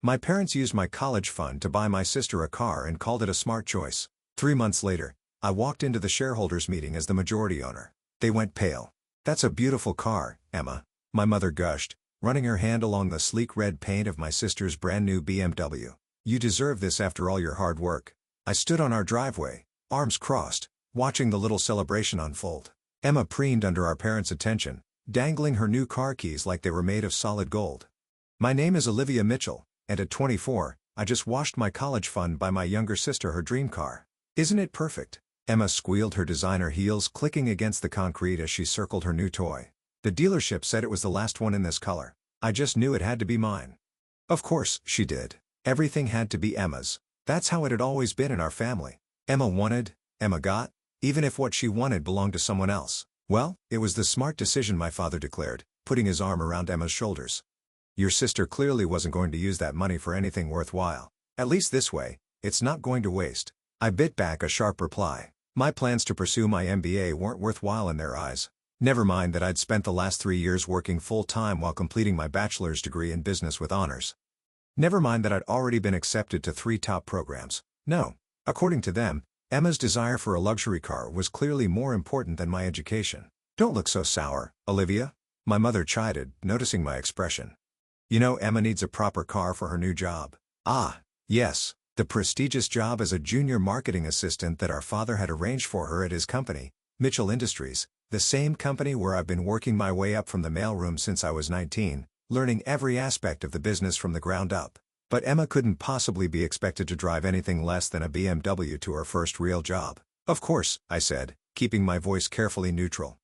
My parents used my college fund to buy my sister a car and called it a smart choice. 3 months later, I walked into the shareholders meeting as the majority owner. They went pale. "That's a beautiful car, Emma," my mother gushed, running her hand along the sleek red paint of my sister's brand new BMW. "You deserve this after all your hard work." I stood on our driveway, arms crossed, watching the little celebration unfold. Emma preened under our parents' attention, dangling her new car keys like they were made of solid gold. "My name is Olivia Mitchell, and at 24, I just washed my college fund by my younger sister her dream car. Isn't it perfect?" Emma squealed, her designer heels clicking against the concrete as she circled her new toy. "The dealership said it was the last one in this color. I just knew it had to be mine." Of course, she did. Everything had to be Emma's. That's how it had always been in our family. Emma wanted, Emma got, even if what she wanted belonged to someone else. "Well, it was the smart decision," my father declared, putting his arm around Emma's shoulders. "Your sister clearly wasn't going to use that money for anything worthwhile. At least this way, it's not going to waste." I bit back a sharp reply. My plans to pursue my MBA weren't worthwhile in their eyes. Never mind that I'd spent the last 3 years working full-time while completing my bachelor's degree in business with honors. Never mind that I'd already been accepted to 3 top programs. No. According to them, Emma's desire for a luxury car was clearly more important than my education. "Don't look so sour, Olivia," my mother chided, noticing my expression. "You know Emma needs a proper car for her new job." Ah, yes, the prestigious job as a junior marketing assistant that our father had arranged for her at his company, Mitchell Industries, the same company where I've been working my way up from the mailroom since I was 19, learning every aspect of the business from the ground up. But Emma couldn't possibly be expected to drive anything less than a BMW to her first real job. "Of course," I said, keeping my voice carefully neutral.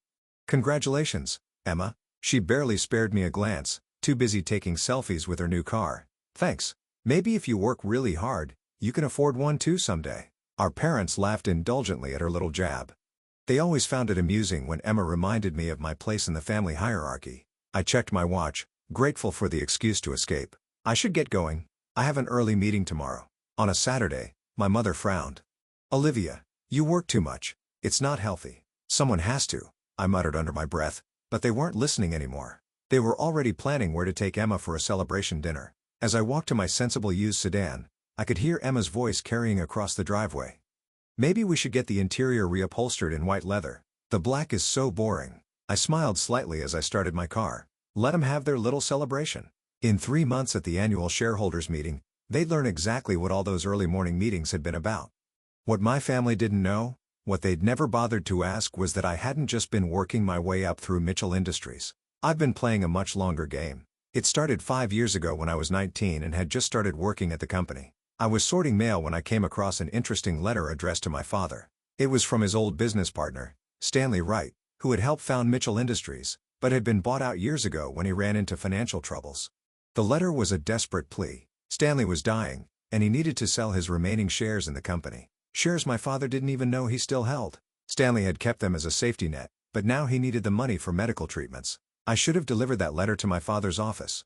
"Congratulations, Emma." She barely spared me a glance, too busy taking selfies with her new car. "Thanks. Maybe if you work really hard, you can afford one too someday." Our parents laughed indulgently at her little jab. They always found it amusing when Emma reminded me of my place in the family hierarchy. I checked my watch, grateful for the excuse to escape. "I should get going. I have an early meeting tomorrow." On a Saturday, my mother frowned. "Olivia, you work too much. It's not healthy." "Someone has to," I muttered under my breath, but they weren't listening anymore. They were already planning where to take Emma for a celebration dinner. As I walked to my sensible used sedan, I could hear Emma's voice carrying across the driveway. "Maybe we should get the interior reupholstered in white leather. The black is so boring." I smiled slightly as I started my car. Let them have their little celebration. In 3 months at the annual shareholders meeting, they'd learn exactly what all those early morning meetings had been about. What my family didn't know, what they'd never bothered to ask, was that I hadn't just been working my way up through Mitchell Industries. I've been playing a much longer game. It started 5 years ago when I was 19 and had just started working at the company. I was sorting mail when I came across an interesting letter addressed to my father. It was from his old business partner, Stanley Wright, who had helped found Mitchell Industries, but had been bought out years ago when he ran into financial troubles. The letter was a desperate plea. Stanley was dying, and he needed to sell his remaining shares in the company. Shares my father didn't even know he still held. Stanley had kept them as a safety net, but now he needed the money for medical treatments. I should have delivered that letter to my father's office.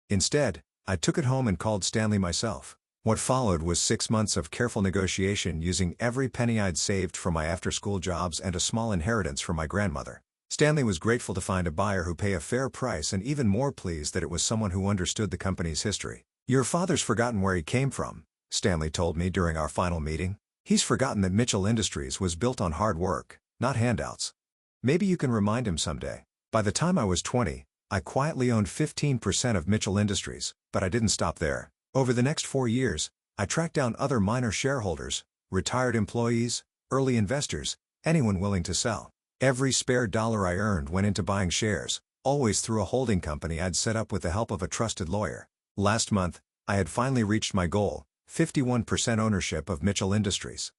Instead, I took it home and called Stanley myself. What followed was 6 months of careful negotiation using every penny I'd saved from my after-school jobs and a small inheritance from my grandmother. Stanley was grateful to find a buyer who'd pay a fair price and even more pleased that it was someone who understood the company's history. "Your father's forgotten where he came from," Stanley told me during our final meeting. "He's forgotten that Mitchell Industries was built on hard work, not handouts. Maybe you can remind him someday." By the time I was 20, I quietly owned 15% of Mitchell Industries, but I didn't stop there. Over the next 4 years, I tracked down other minor shareholders, retired employees, early investors, anyone willing to sell. Every spare dollar I earned went into buying shares, always through a holding company I'd set up with the help of a trusted lawyer. Last month, I had finally reached my goal, 51% ownership of Mitchell Industries.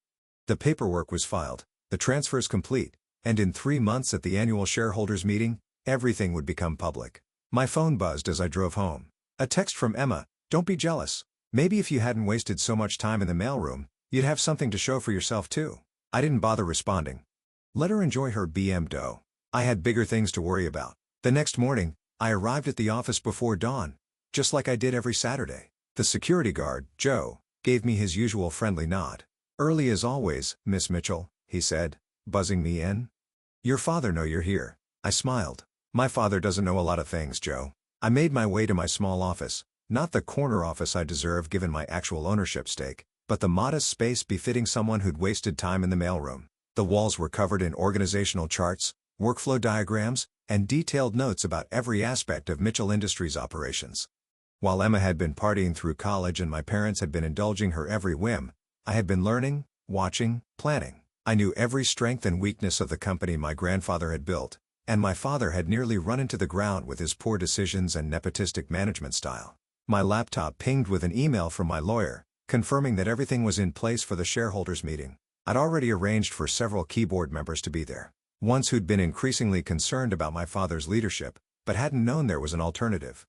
The paperwork was filed, the transfers complete, and in 3 months at the annual shareholders meeting, everything would become public. My phone buzzed as I drove home. A text from Emma: "Don't be jealous. Maybe if you hadn't wasted so much time in the mailroom, you'd have something to show for yourself too." I didn't bother responding. Let her enjoy her BMW. I had bigger things to worry about. The next morning, I arrived at the office before dawn, just like I did every Saturday. The security guard, Joe, gave me his usual friendly nod. "Early as always, Miss Mitchell," he said, buzzing me in. "Your father know you're here." I smiled. "My father doesn't know a lot of things, Joe." I made my way to my small office, Not the corner office I deserve given my actual ownership stake, but the modest space befitting someone who'd wasted time in the mailroom. The walls were covered in organizational charts, workflow diagrams, and detailed notes about every aspect of Mitchell Industries operations. While Emma had been partying through college and my parents had been indulging her every whim, I had been learning, watching, planning. I knew every strength and weakness of the company my grandfather had built, and my father had nearly run into the ground with his poor decisions and nepotistic management style. My laptop pinged with an email from my lawyer, confirming that everything was in place for the shareholders meeting. I'd already arranged for several key board members to be there. Ones who'd been increasingly concerned about my father's leadership, but hadn't known there was an alternative.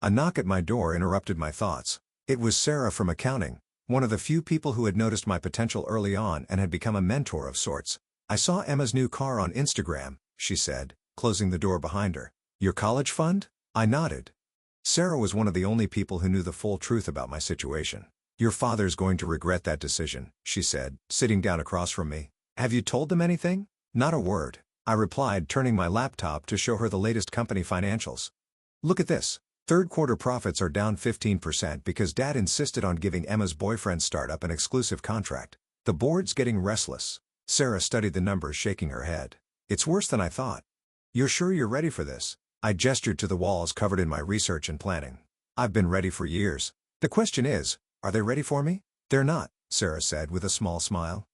A knock at my door interrupted my thoughts. It was Sarah from accounting, one of the few people who had noticed my potential early on and had become a mentor of sorts. "I saw Emma's new car on Instagram," she said, closing the door behind her. "Your college fund?" I nodded. Sarah was one of the only people who knew the full truth about my situation. "Your father's going to regret that decision," she said, sitting down across from me. "Have you told them anything?" "Not a word," I replied, turning my laptop to show her the latest company financials. "Look at this. Third quarter profits are down 15% because Dad insisted on giving Emma's boyfriend's startup an exclusive contract. The board's getting restless." Sarah studied the numbers, shaking her head. "It's worse than I thought." "You're sure you're ready for this?" I gestured to the walls covered in my research and planning. "I've been ready for years. The question is, are they ready for me?" "They're not," Sarah said with a small smile.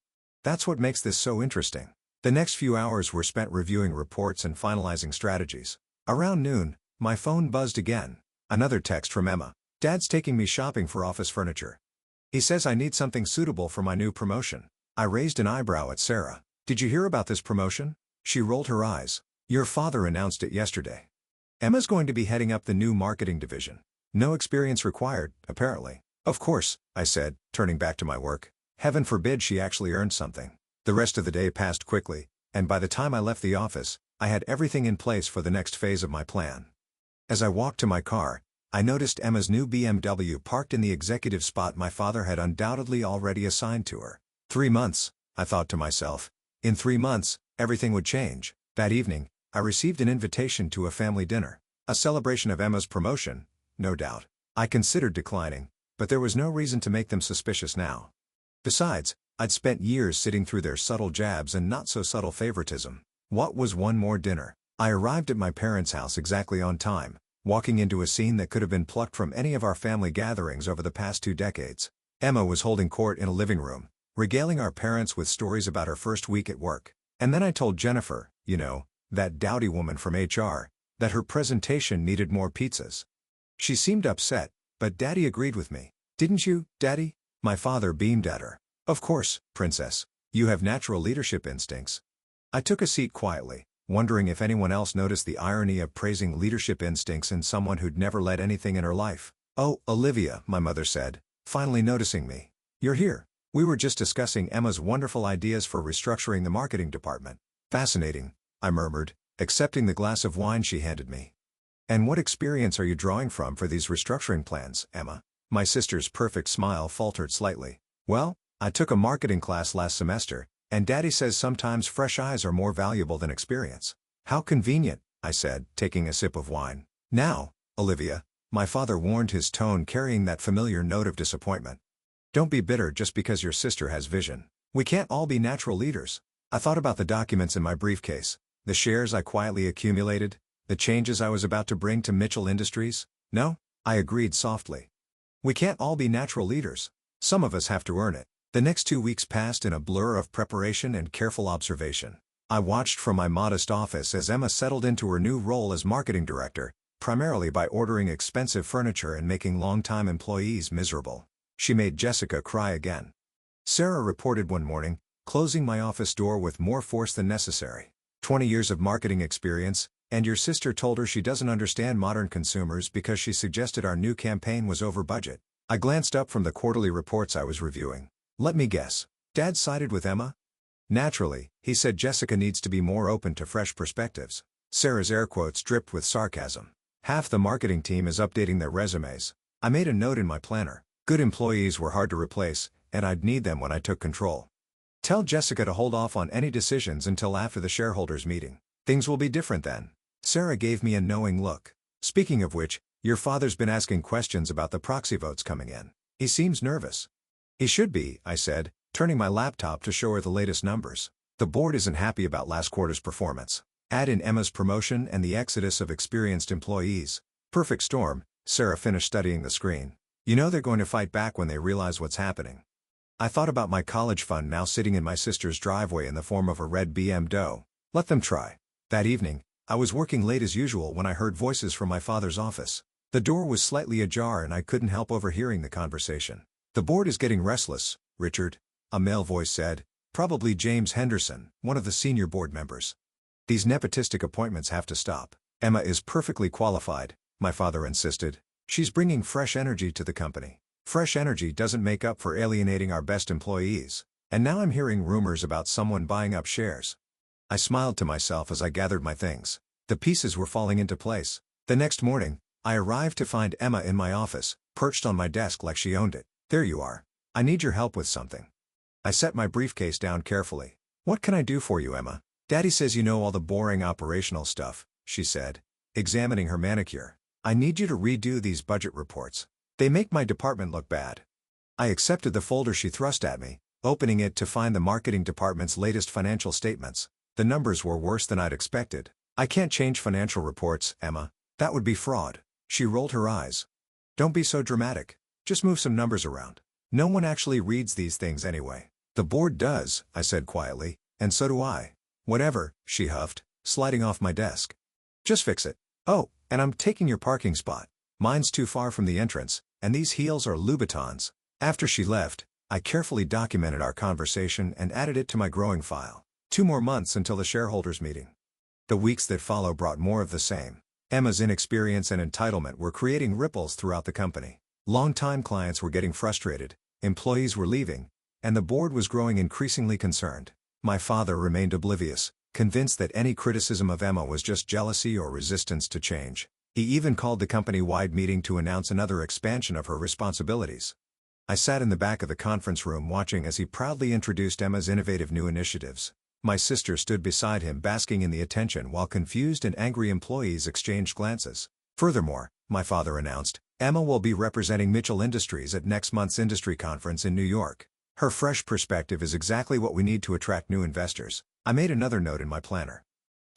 "That's what makes this so interesting." The next few hours were spent reviewing reports and finalizing strategies. Around noon, my phone buzzed again. Another text from Emma. "Dad's taking me shopping for office furniture. He says I need something suitable for my new promotion." I raised an eyebrow at Sarah. "Did you hear about this promotion?" She rolled her eyes. "Your father announced it yesterday. Emma's going to be heading up the new marketing division. No experience required, apparently." "Of course," I said, turning back to my work. Heaven forbid she actually earned something. The rest of the day passed quickly, and by the time I left the office, I had everything in place for the next phase of my plan. As I walked to my car, I noticed Emma's new BMW parked in the executive spot my father had undoubtedly already assigned to her. 3 months, I thought to myself. In 3 months, everything would change. That evening, I received an invitation to a family dinner. A celebration of Emma's promotion, no doubt. I considered declining, but there was no reason to make them suspicious now. Besides, I'd spent years sitting through their subtle jabs and not-so-subtle favoritism. What was one more dinner? I arrived at my parents' house exactly on time, walking into a scene that could have been plucked from any of our family gatherings over the past 2 decades. Emma was holding court in a living room, regaling our parents with stories about her first week at work. And then I told Jennifer, that dowdy woman from HR, that her presentation needed more pizzas. She seemed upset, but Daddy agreed with me. "Didn't you, Daddy?" My father beamed at her. "Of course, Princess. You have natural leadership instincts." I took a seat quietly, wondering if anyone else noticed the irony of praising leadership instincts in someone who'd never led anything in her life. "Oh, Olivia," my mother said, finally noticing me. "You're here. We were just discussing Emma's wonderful ideas for restructuring the marketing department." "Fascinating," I murmured, accepting the glass of wine she handed me. "And what experience are you drawing from for these restructuring plans, Emma?" My sister's perfect smile faltered slightly. "Well, I took a marketing class last semester, and Daddy says sometimes fresh eyes are more valuable than experience." "How convenient," I said, taking a sip of wine. "Now, Olivia," my father warned, his tone carrying that familiar note of disappointment. "Don't be bitter just because your sister has vision. We can't all be natural leaders." I thought about the documents in my briefcase, the shares I quietly accumulated, the changes I was about to bring to Mitchell Industries. "No," I agreed softly. "We can't all be natural leaders. Some of us have to earn it." The next 2 weeks passed in a blur of preparation and careful observation. I watched from my modest office as Emma settled into her new role as marketing director, primarily by ordering expensive furniture and making longtime employees miserable. She made Jessica cry again. Sarah reported one morning, closing my office door with more force than necessary. 20 years of marketing experience, and your sister told her she doesn't understand modern consumers because she suggested our new campaign was over budget. I glanced up from the quarterly reports I was reviewing. "Let me guess. Dad sided with Emma?" "Naturally," he said. "Jessica needs to be more open to fresh perspectives." Sarah's air quotes dripped with sarcasm. "Half the marketing team is updating their resumes." I made a note in my planner. Good employees were hard to replace, and I'd need them when I took control. "Tell Jessica to hold off on any decisions until after the shareholders meeting. Things will be different then." Sarah gave me a knowing look. "Speaking of which, Your father's been asking questions about the proxy votes coming in. He seems nervous. He should be, I said, turning my laptop to show her the latest numbers. The board isn't happy about last quarter's performance. Add in Emma's promotion and the exodus of experienced employees. Perfect storm. Sarah finished studying the screen. You know they're going to fight back when they realize what's happening. I thought about my college fund now sitting in my sister's driveway in the form of a red BMW. Let them try. That evening, I was working late as usual when I heard voices from my father's office. The door was slightly ajar and I couldn't help overhearing the conversation. The board is getting restless, Richard, a male voice said, probably James Henderson, one of the senior board members. These nepotistic appointments have to stop. Emma is perfectly qualified, my father insisted. She's bringing fresh energy to the company. Fresh energy doesn't make up for alienating our best employees. And now I'm hearing rumors about someone buying up shares. I smiled to myself as I gathered my things. The pieces were falling into place. The next morning, I arrived to find Emma in my office, perched on my desk like she owned it. There you are. I need your help with something. I set my briefcase down carefully. What can I do for you, Emma? Daddy says you know all the boring operational stuff, she said, examining her manicure. I need you to redo these budget reports. They make my department look bad. I accepted the folder she thrust at me, opening it to find the marketing department's latest financial statements. The numbers were worse than I'd expected. I can't change financial reports, Emma. That would be fraud. She rolled her eyes. Don't be so dramatic. Just move some numbers around. No one actually reads these things anyway. The board does, I said quietly, and so do I. Whatever, she huffed, sliding off my desk. Just fix it. Oh, and I'm taking your parking spot. Mine's too far from the entrance, and these heels are Louboutins. After she left, I carefully documented our conversation and added it to my growing file. 2 more months until the shareholders' meeting. The weeks that follow brought more of the same. Emma's inexperience and entitlement were creating ripples throughout the company. Long-time clients were getting frustrated, employees were leaving, and the board was growing increasingly concerned. My father remained oblivious, convinced that any criticism of Emma was just jealousy or resistance to change. He even called the company-wide meeting to announce another expansion of her responsibilities. I sat in the back of the conference room watching as he proudly introduced Emma's innovative new initiatives. My sister stood beside him basking in the attention while confused and angry employees exchanged glances. Furthermore, my father announced, Emma will be representing Mitchell Industries at next month's industry conference in New York. Her fresh perspective is exactly what we need to attract new investors. I made another note in my planner.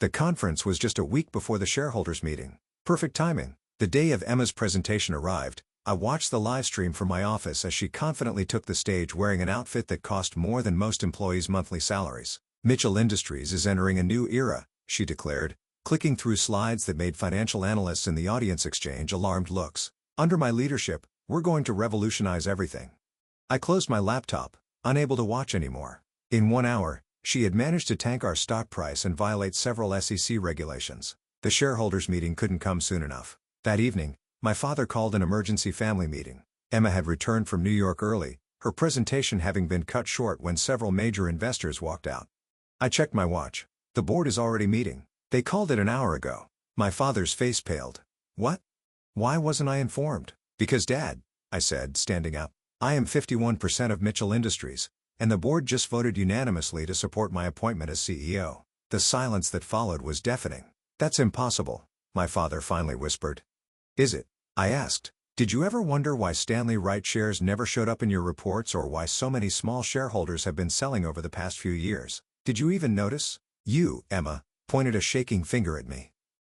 The conference was just a week before the shareholders' meeting. Perfect timing. The day of Emma's presentation arrived. I watched the live stream from my office as she confidently took the stage wearing an outfit that cost more than most employees' monthly salaries. Mitchell Industries is entering a new era, she declared, clicking through slides that made financial analysts in the audience exchange alarmed looks. Under my leadership, we're going to revolutionize everything. I closed my laptop, unable to watch anymore. In 1 hour, she had managed to tank our stock price and violate several SEC regulations. The shareholders' meeting couldn't come soon enough. That evening, my father called an emergency family meeting. Emma had returned from New York early, her presentation having been cut short when several major investors walked out. I checked my watch. The board is already meeting. They called it an hour ago. My father's face paled. What? Why wasn't I informed? Because Dad, I said, standing up. I am 51% of Mitchell Industries, and the board just voted unanimously to support my appointment as CEO. The silence that followed was deafening. That's impossible, my father finally whispered. Is it? I asked. Did you ever wonder why Stanley Wright shares never showed up in your reports or why so many small shareholders have been selling over the past few years? Did you even notice? You, Emma, pointed a shaking finger at me.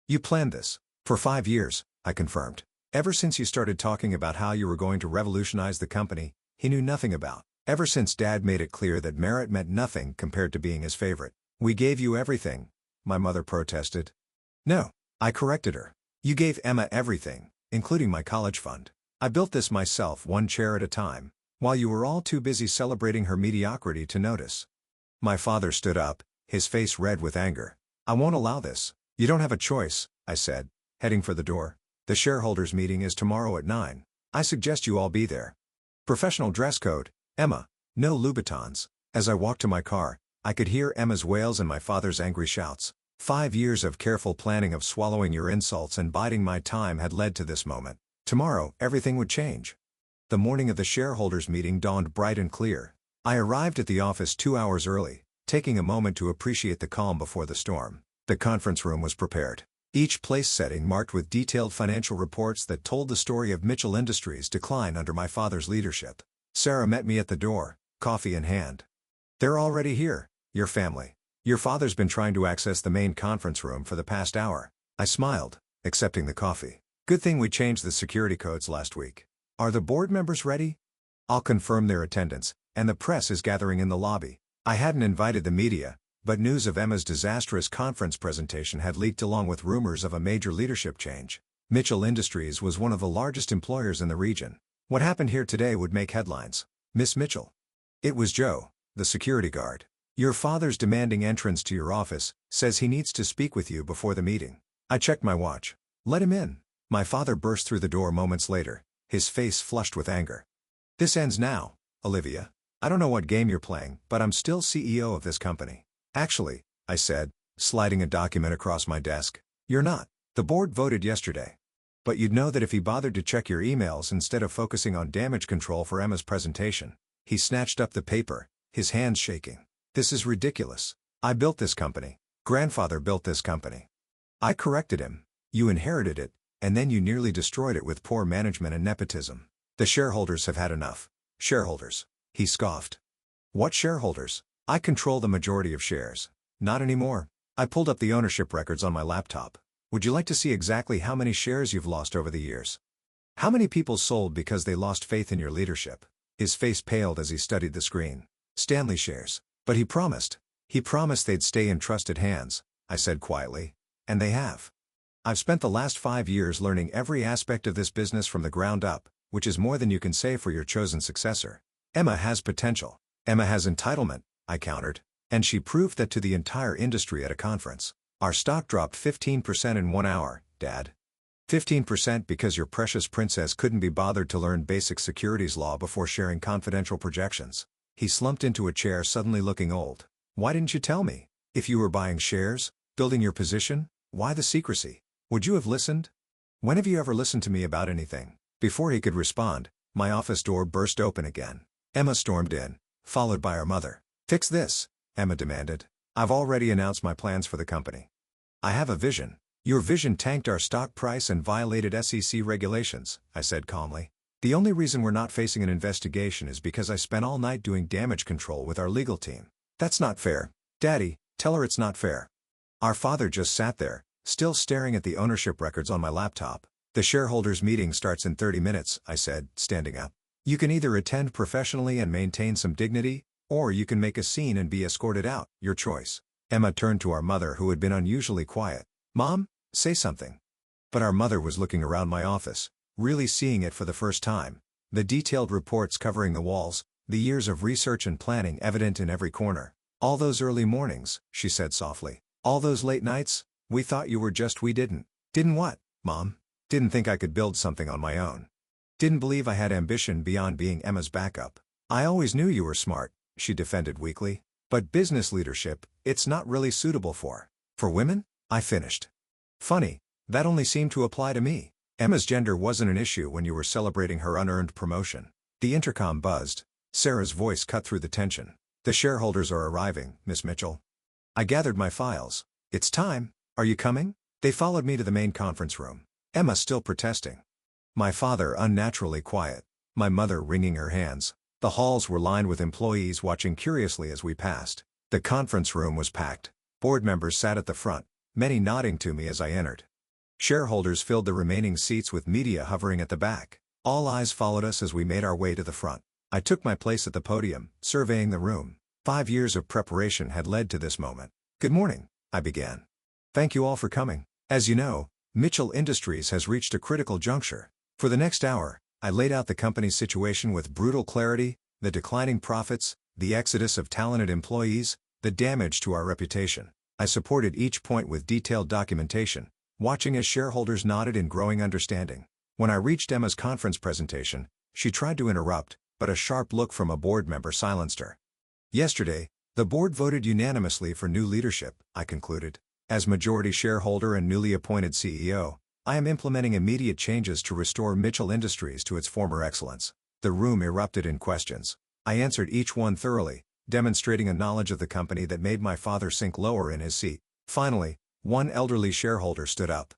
You planned this. For 5 years, I confirmed. Ever since you started talking about how you were going to revolutionize the company, he knew nothing about. Ever since Dad made it clear that merit meant nothing compared to being his favorite. We gave you everything, my mother protested. No, I corrected her. You gave Emma everything, including my college fund. I built this myself 1 chair at a time, while you were all too busy celebrating her mediocrity to notice. My father stood up, his face red with anger. I won't allow this. You don't have a choice, I said, heading for the door. The shareholders' meeting is tomorrow at 9. I suggest you all be there. Professional dress code, Emma, no Louboutins. As I walked to my car, I could hear Emma's wails and my father's angry shouts. 5 years of careful planning of swallowing your insults and biding my time had led to this moment. Tomorrow, everything would change. The morning of the shareholders' meeting dawned bright and clear. I arrived at the office 2 hours early, taking a moment to appreciate the calm before the storm. The conference room was prepared. Each place setting marked with detailed financial reports that told the story of Mitchell Industries' decline under my father's leadership. Sarah met me at the door, coffee in hand. "They're already here, your family. Your father's been trying to access the main conference room for the past hour." I smiled, accepting the coffee. "Good thing we changed the security codes last week. Are the board members ready?" "I'll confirm their attendance, and the press is gathering in the lobby." I hadn't invited the media, but news of Emma's disastrous conference presentation had leaked along with rumors of a major leadership change. Mitchell Industries was one of the largest employers in the region. What happened here today would make headlines. "Miss Mitchell." It was Joe, the security guard. "Your father's demanding entrance to your office, says he needs to speak with you before the meeting." I checked my watch. "Let him in." My father burst through the door moments later, his face flushed with anger. "This ends now, Olivia. I don't know what game you're playing, but I'm still CEO of this company." "Actually," I said, sliding a document across my desk, "you're not. The board voted yesterday. But you'd know that if he bothered to check your emails instead of focusing on damage control for Emma's presentation." He snatched up the paper, his hands shaking. "This is ridiculous. I built this company. Grandfather built this company." I corrected him. "You inherited it, and then you nearly destroyed it with poor management and nepotism. The shareholders have had enough." "Shareholders?" he scoffed. "What shareholders? I control the majority of shares." "Not anymore." I pulled up the ownership records on my laptop. "Would you like to see exactly how many shares you've lost over the years? How many people sold because they lost faith in your leadership?" His face paled as he studied the screen. "Stanley shares. But he promised. He promised they'd stay in trusted hands," I said quietly. "And they have. I've spent the last 5 years learning every aspect of this business from the ground up, which is more than you can say for your chosen successor." "Emma has potential. Emma has entitlement," I countered. "And she proved that to the entire industry at a conference." "Our stock dropped 15% in 1 hour, Dad." 15% because your precious princess couldn't be bothered to learn basic securities law before sharing confidential projections." He slumped into a chair, suddenly looking old. "Why didn't you tell me? If you were buying shares, building your position, why the secrecy? Would you have listened? When have you ever listened to me about anything?" Before he could respond, my office door burst open again. Emma stormed in, followed by her mother. "Fix this," Emma demanded. "I've already announced my plans for the company." "I have a vision." "Your vision tanked our stock price and violated SEC regulations," I said calmly. "The only reason we're not facing an investigation is because I spent all night doing damage control with our legal team." "That's not fair." "Daddy, tell her it's not fair." Our father just sat there, still staring at the ownership records on my laptop. "The shareholders' meeting starts in 30 minutes, I said, standing up. "You can either attend professionally and maintain some dignity, or you can make a scene and be escorted out, your choice." Emma turned to our mother, who had been unusually quiet. "Mom, say something." But our mother was looking around my office, really seeing it for the first time. The detailed reports covering the walls, the years of research and planning evident in every corner. "All those early mornings," she said softly. "All those late nights, we thought you were just we didn't." "Didn't what, Mom?" "Didn't think I could build something on my own. Didn't believe I had ambition beyond being Emma's backup." "I always knew you were smart," she defended weakly. "But business leadership, it's not really suitable for women?" I finished. "Funny, that only seemed to apply to me. Emma's gender wasn't an issue when you were celebrating her unearned promotion." The intercom buzzed. Sarah's voice cut through the tension. "The shareholders are arriving, Miss Mitchell." I gathered my files. "It's time. Are you coming?" They followed me to the main conference room. Emma still protesting. My father unnaturally quiet. My mother wringing her hands. The halls were lined with employees watching curiously as we passed. The conference room was packed. Board members sat at the front, many nodding to me as I entered. Shareholders filled the remaining seats with media hovering at the back. All eyes followed us as we made our way to the front. I took my place at the podium, surveying the room. 5 years of preparation had led to this moment. "Good morning," I began. "Thank you all for coming. As you know, Mitchell Industries has reached a critical juncture. For the next hour, I laid out the company's situation with brutal clarity, the declining profits, the exodus of talented employees, the damage to our reputation. I supported each point with detailed documentation, watching as shareholders nodded in growing understanding. When I reached Emma's conference presentation, she tried to interrupt, but a sharp look from a board member silenced her. "Yesterday, the board voted unanimously for new leadership," I concluded. "As majority shareholder and newly appointed CEO, I am implementing immediate changes to restore Mitchell Industries to its former excellence." The room erupted in questions. I answered each one thoroughly, demonstrating a knowledge of the company that made my father sink lower in his seat. Finally, One elderly shareholder stood up.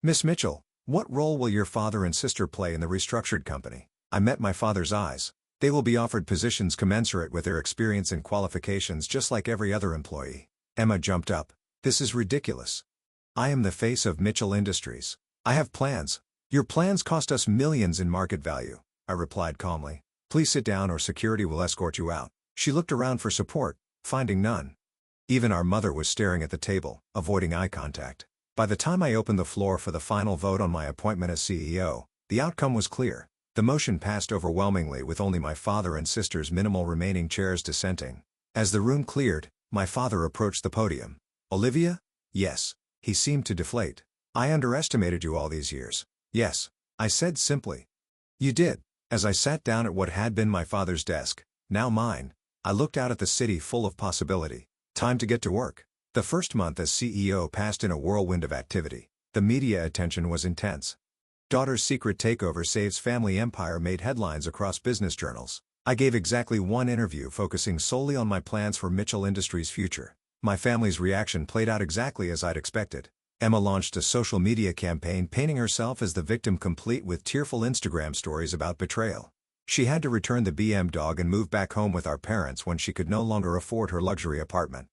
Miss Mitchell, what role will your father and sister play in the restructured company? I met my father's eyes. They will be offered positions commensurate with their experience and qualifications just like every other employee. Emma jumped up. This is ridiculous. I am the face of Mitchell Industries. I have plans. Your plans cost us millions in market value, I replied calmly. Please sit down or security will escort you out. She looked around for support, finding none. Even our mother was staring at the table, avoiding eye contact. By the time I opened the floor for the final vote on my appointment as CEO, the outcome was clear. The motion passed overwhelmingly with only my father and sister's minimal remaining chairs dissenting. As the room cleared, my father approached the podium. Olivia? Yes. He seemed to deflate. I underestimated you all these years. Yes, I said simply. You did. As I sat down at what had been my father's desk, now mine, I looked out at the city full of possibility. Time to get to work. The first month as CEO passed in a whirlwind of activity. The media attention was intense. Daughter's secret takeover saves family empire made headlines across business journals. I gave exactly one interview focusing solely on my plans for Mitchell Industries' future. My family's reaction played out exactly as I'd expected. Emma launched a social media campaign painting herself as the victim complete with tearful Instagram stories about betrayal. She had to return the BM dog and move back home with our parents when she could no longer afford her luxury apartment.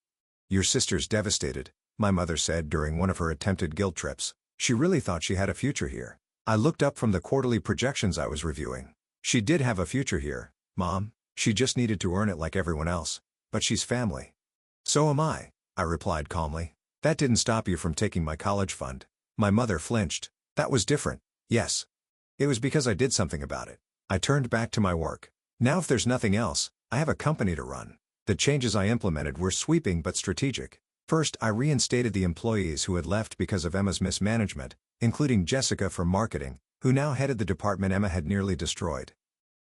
Your sister's devastated, my mother said during one of her attempted guilt trips. She really thought she had a future here. I looked up from the quarterly projections I was reviewing. She did have a future here, Mom. She just needed to earn it like everyone else. But she's family. So am I replied calmly. That didn't stop you from taking my college fund. My mother flinched. That was different. Yes. It was because I did something about it. I turned back to my work. Now if there's nothing else, I have a company to run. The changes I implemented were sweeping but strategic. First, I reinstated the employees who had left because of Emma's mismanagement, including Jessica from marketing, who now headed the department Emma had nearly destroyed.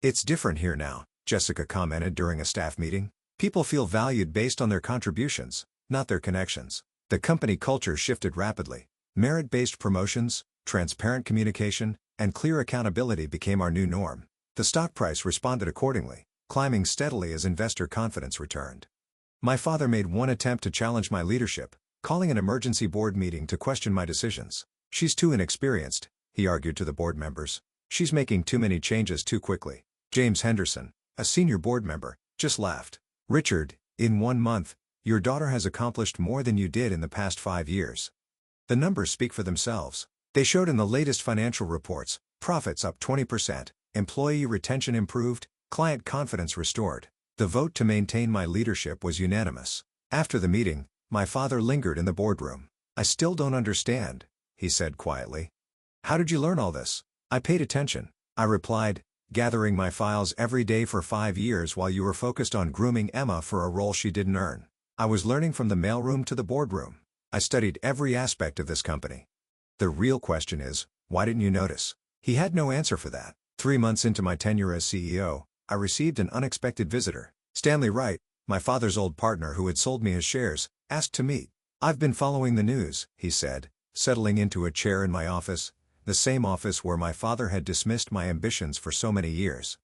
It's different here now, Jessica commented during a staff meeting. People feel valued based on their contributions, not their connections. The company culture shifted rapidly. Merit-based promotions, transparent communication, and clear accountability became our new norm. The stock price responded accordingly, climbing steadily as investor confidence returned. My father made one attempt to challenge my leadership, calling an emergency board meeting to question my decisions. She's too inexperienced, he argued to the board members. She's making too many changes too quickly. James Henderson, a senior board member, just laughed. Richard, in 1 month, your daughter has accomplished more than you did in the past 5 years. The numbers speak for themselves. They showed in the latest financial reports, profits up 20%, employee retention improved, client confidence restored. The vote to maintain my leadership was unanimous. After the meeting, my father lingered in the boardroom. I still don't understand, he said quietly. How did you learn all this? I paid attention, I replied, gathering my files every day for 5 years while you were focused on grooming Emma for a role she didn't earn. I was learning from the mailroom to the boardroom. I studied every aspect of this company. The real question is, why didn't you notice? He had no answer for that. 3 months into my tenure as CEO, I received an unexpected visitor. Stanley Wright, my father's old partner who had sold me his shares, asked to meet. I've been following the news, he said, settling into a chair in my office, the same office where my father had dismissed my ambitions for so many years.